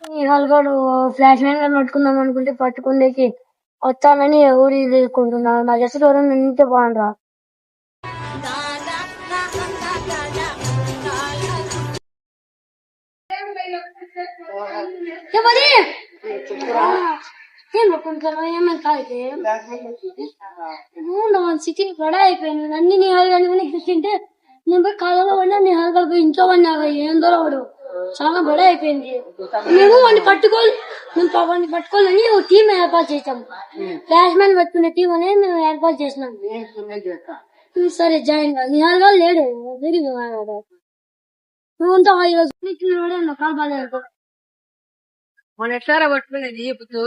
Nihal flash man పట్టుకుందాం అనుకుంటే పట్టుకుండేకి వస్తానని ఎవరు తీసుకుంటున్నారు. నా జస్ట్ ఎవరైనా నింటే బాగుండ్రా. సిటీ గొడవ అయిపోయింది. అన్ని నిహాల్ కానీ కూర్చుంటే నేను పోయి కాలంలో పడినా నిహాల్ గారు ఇంట్లో పడినా ఏం దొరకడు. చాలా గొడవ అయిపోయింది. మేము వాడిని పట్టుకోవాలని ఒక టీం ఏర్పాటు చేసాం. ఫ్లాష్ మ్యాన్ పట్టుకునే టీం అనేది మేము ఏర్పాటు చేసినాం. సరే జాయిన్ గా నిహాల్ గారు లేడు. నువ్వుంతా కాల్ బాగా మన ఎట్లారా పట్టుకునేది ఇప్పుడు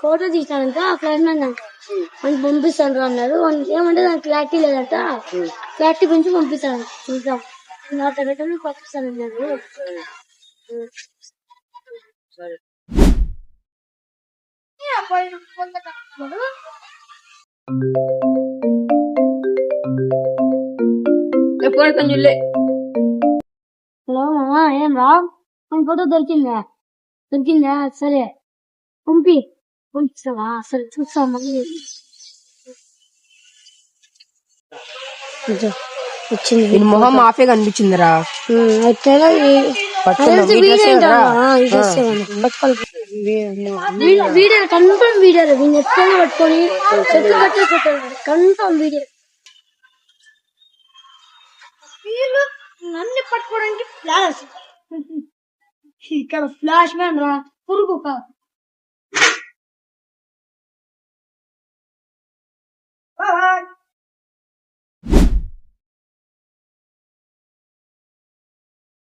ఫోటో తీసానంట. ఫ్లాష్ మ్యాన్ మనకి పంపిస్తాను అన్నారు. ఏమంటే దానికి క్లారిటీ లేదంట. క్లారిటీ గురించి పంపిస్తాను. చూద్దాం. నా తగ్గట్టు పంపిస్తానన్నారు. హలో మామా, ఏం రా? మన ఫోటో దొరికిందా? సరే పంపిస్తావా? సరే చూస్తాం. వచ్చింది. మొహం మాఫే కనిపించిందిరా. వీడియో కన్ఫర్మ్ వీడియో ఎట్లా పట్టుకొని చెట్లు కట్టేసుకుంటారు. Confirm video. నన్ను పట్టుకోవడానికి ఫ్లాష్ ఇక్కడ ఫ్లాష్ మ్యాన్ రా పురుగు